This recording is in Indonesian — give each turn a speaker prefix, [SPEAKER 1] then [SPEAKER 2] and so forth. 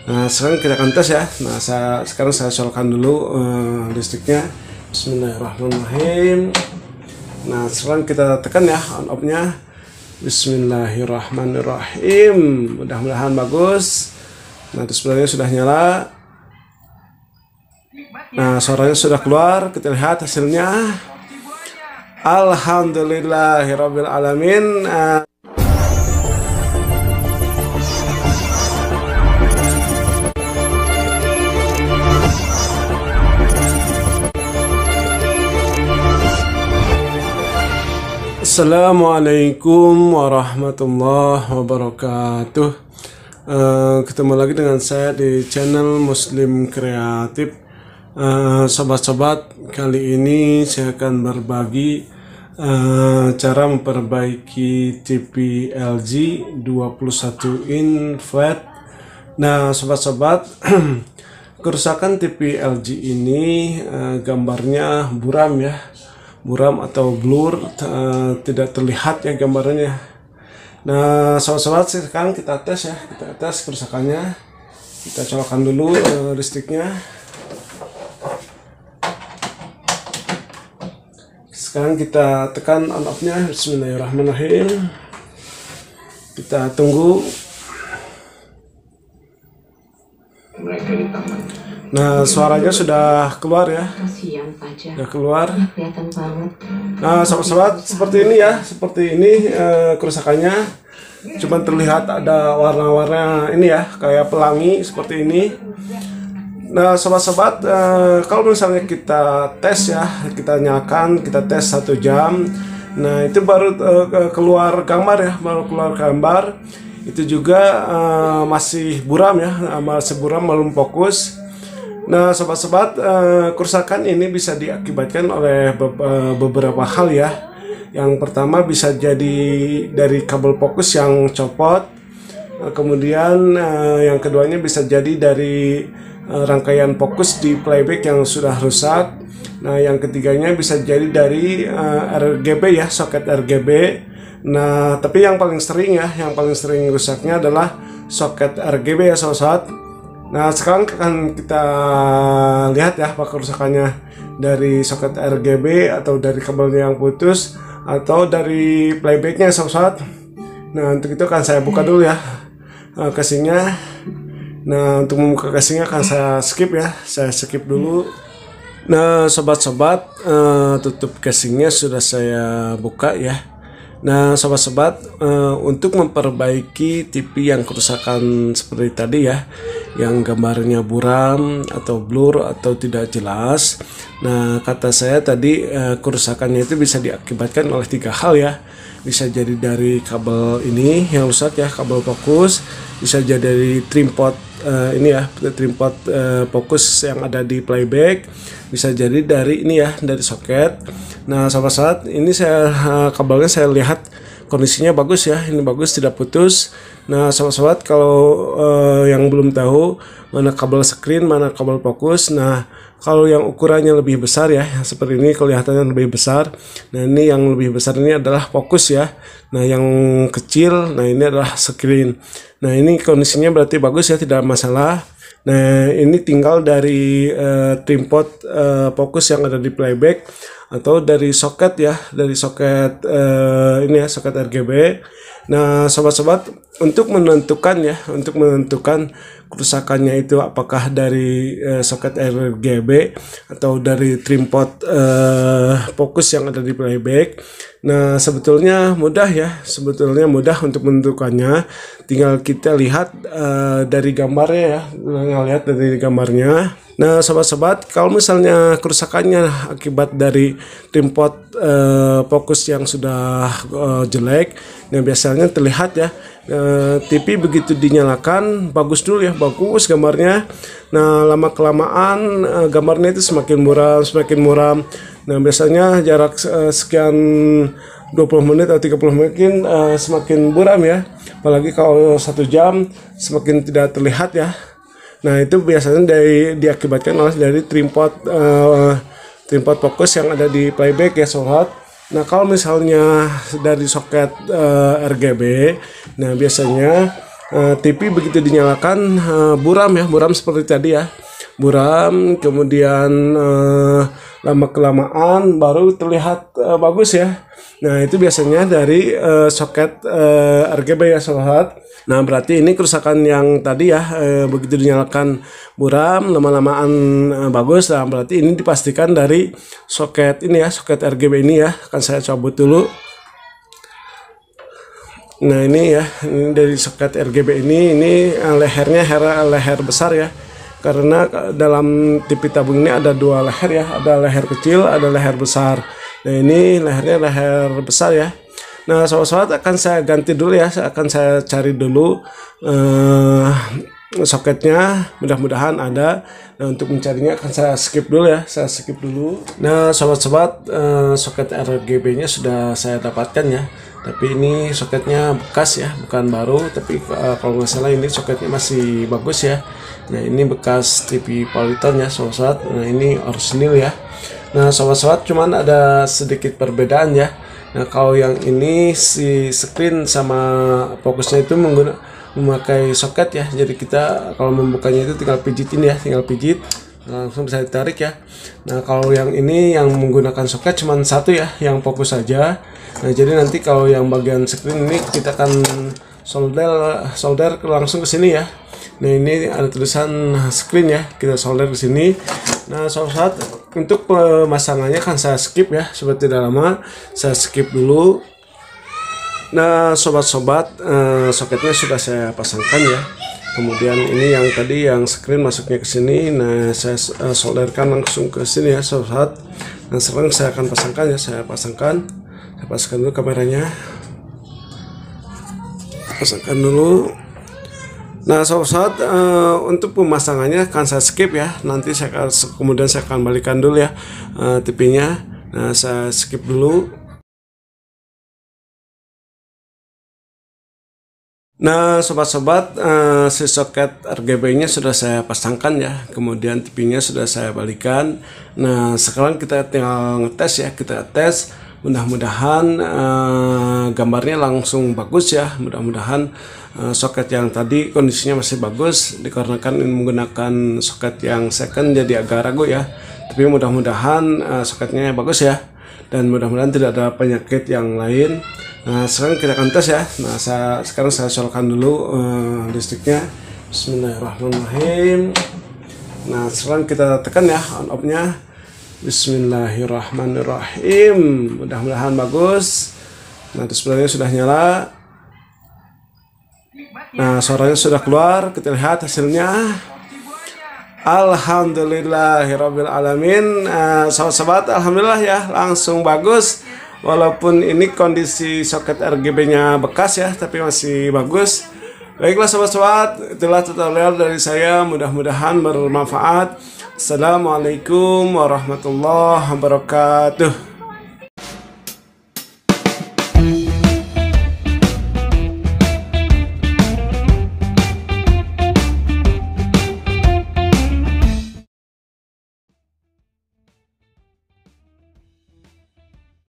[SPEAKER 1] Nah, sekarang kita akan tes ya. Nah, sekarang saya colokkan dulu listriknya. Bismillahirrahmanirrahim. Nah, sekarang kita tekan ya on off-nya. Bismillahirrahmanirrahim. Mudah-mudahan bagus. Nah, displaynya sudah nyala. Nah, suaranya sudah keluar. Kita lihat hasilnya. Alhamdulillahirabbil alamin. Assalamualaikum warahmatullahi wabarakatuh. Ketemu lagi dengan saya di channel Muslim Kreatif. Sobat-sobat, kali ini saya akan berbagi cara memperbaiki TV LG 21 in flat. Nah, sobat-sobat, kerusakan TV LG ini gambarnya buram ya, buram atau blur, tidak terlihat ya gambarnya. Nah, sobat-sobat, sekarang kita tes ya, kita tes kerusakannya. Kita colokkan dulu listriknya. Sekarang kita tekan on off-nya. Bismillahirrahmanirrahim. Kita tunggu. Nah, suaranya sudah keluar ya. Sudah keluar. Nah, sobat-sobat, seperti ini ya. Seperti ini kerusakannya. Cuman terlihat ada warna-warna ini ya, kayak pelangi seperti ini. Nah, sobat-sobat, kalau misalnya kita tes ya, kita nyalakan, kita tes 1 jam. Nah, itu baru keluar gambar ya, baru keluar gambar. Itu juga masih buram ya, masih buram, belum fokus. Nah, sobat-sobat, kerusakan ini bisa diakibatkan oleh beberapa hal ya. Yang pertama bisa jadi dari kabel fokus yang copot. Kemudian yang keduanya bisa jadi dari rangkaian fokus di playback yang sudah rusak. Nah, yang ketiganya bisa jadi dari RGB ya, soket RGB. Nah, tapi yang paling sering ya, yang paling sering rusaknya adalah soket RGB ya, sobat. Nah, sekarang akan kita lihat ya apa kerusakannya dari soket RGB atau dari kabelnya yang putus atau dari playbacknya, sobat. Nah, untuk itu akan saya buka dulu ya casingnya. Nah, untuk membuka casingnya akan saya skip ya, saya skip dulu. Nah, sobat-sobat, tutup casingnya sudah saya buka ya. Nah, sobat-sobat, untuk memperbaiki TV yang kerusakan seperti tadi ya, yang gambarnya buram atau blur atau tidak jelas. Nah, kata saya tadi kerusakannya itu bisa diakibatkan oleh 3 hal ya. Bisa jadi dari kabel ini yang rusak ya, kabel fokus. Bisa jadi dari trim pot ini ya, trim pot fokus yang ada di playback. Bisa jadi dari ini ya, dari soket. Nah, sobat-sobat, ini saya kabelnya saya lihat kondisinya bagus ya, ini bagus, tidak putus. Nah, sobat-sobat, kalau yang belum tahu mana kabel screen, mana kabel fokus. Nah, kalau yang ukurannya lebih besar ya, seperti ini kelihatannya lebih besar. Nah, ini yang lebih besar ini adalah fokus ya. Nah, yang kecil, nah ini adalah screen. Nah, ini kondisinya berarti bagus ya, tidak masalah. Nah, ini tinggal dari trim pot fokus yang ada di playback atau dari soket ya, dari soket ini ya, soket RGB. Nah, sobat-sobat, untuk menentukan kerusakannya itu apakah dari soket RGB atau dari trim pot fokus yang ada di playback. Nah, sebetulnya mudah ya, sebetulnya mudah untuk menentukannya. Tinggal kita lihat dari gambarnya ya, lihat dari gambarnya. Nah, sobat-sobat, kalau misalnya kerusakannya akibat dari trim pot fokus yang sudah jelek, nah biasanya terlihat ya, TV begitu dinyalakan bagus dulu ya, bagus gambarnya. Nah, lama kelamaan gambarnya itu semakin muram. Nah, biasanya jarak sekian 20 menit atau 30 menit semakin buram ya. Apalagi kalau 1 jam semakin tidak terlihat ya. Nah, itu biasanya diakibatkan oleh dari trim pot fokus yang ada di playback ya, sobat. Nah, kalau misalnya dari soket RGB, nah biasanya TV begitu dinyalakan buram ya, buram seperti tadi ya, buram, kemudian lama kelamaan baru terlihat bagus ya. Nah itu biasanya dari soket RGB ya sobat. Nah berarti ini kerusakan yang tadi ya, begitu dinyalakan buram lama-lamaan bagus. Nah berarti ini dipastikan dari soket ini ya, soket RGB ini ya. Akan saya cabut dulu. Nah ini ya, ini dari soket RGB ini lehernya leher besar ya. Karena dalam TV tabung ini ada dua leher ya, ada leher kecil, ada leher besar. Nah ini lehernya leher besar ya. Nah sobat-sobat akan saya ganti dulu ya, akan saya cari dulu soketnya, mudah-mudahan ada. Nah untuk mencarinya akan saya skip dulu ya, saya skip dulu. Nah sobat-sobat, soket RGB nya sudah saya dapatkan ya, tapi ini soketnya bekas ya, bukan baru, tapi kalau nggak salah ini soketnya masih bagus ya. Nah ini bekas TV Polytone ya sobat-sobat. Nah ini orisinil ya. Nah sobat-sobat, cuman ada sedikit perbedaan ya. Nah kalau yang ini si screen sama fokusnya itu memakai soket ya, jadi kita kalau membukanya itu tinggal pijitin ya, tinggal pijit langsung bisa ditarik ya. Nah kalau yang ini yang menggunakan soket cuma satu ya, yang fokus saja. Nah jadi nanti kalau yang bagian screen ini kita akan solder langsung ke sini ya. Nah ini ada tulisan screen ya, kita solder ke sini. Nah sobat, untuk pemasangannya kan saya skip ya, seperti tidak lama saya skip dulu. Nah sobat-sobat, soketnya sudah saya pasangkan ya. Kemudian ini yang tadi yang screen masuknya ke sini. Nah saya solderkan langsung ke sini ya sobat. Nah sekarang saya akan pasangkan ya, saya pasangkan dulu kameranya, pasangkan dulu. Nah sobat, untuk pemasangannya akan saya skip ya, nanti kemudian saya akan balikan dulu ya TV-nya. Nah saya skip dulu. Nah sobat-sobat, si soket RGB-nya sudah saya pasangkan ya, kemudian TV-nya sudah saya balikan. Nah sekarang kita tinggal ngetes ya, kita tes. Mudah-mudahan gambarnya langsung bagus ya, mudah-mudahan soket yang tadi kondisinya masih bagus, dikarenakan ini menggunakan soket yang second jadi agak ragu ya, tapi mudah-mudahan soketnya bagus ya, dan mudah-mudahan tidak ada penyakit yang lain. Nah sekarang kita akan tes ya. Nah sekarang saya colokkan dulu listriknya. Bismillahirrahmanirrahim. Nah sekarang kita tekan ya on off nya. Bismillahirrahmanirrahim. Mudah-mudahan bagus. Nah displaynya sudah nyala. Nah suaranya sudah keluar. Kita lihat hasilnya. Alhamdulillahirabbil alamin. Sahabat-sahabat, alhamdulillah ya, langsung bagus. Walaupun ini kondisi soket RGB-nya bekas ya, tapi masih bagus. Baiklah sahabat-sahabat, itulah tutorial dari saya, mudah-mudahan bermanfaat. Assalamualaikum warahmatullahi wabarakatuh.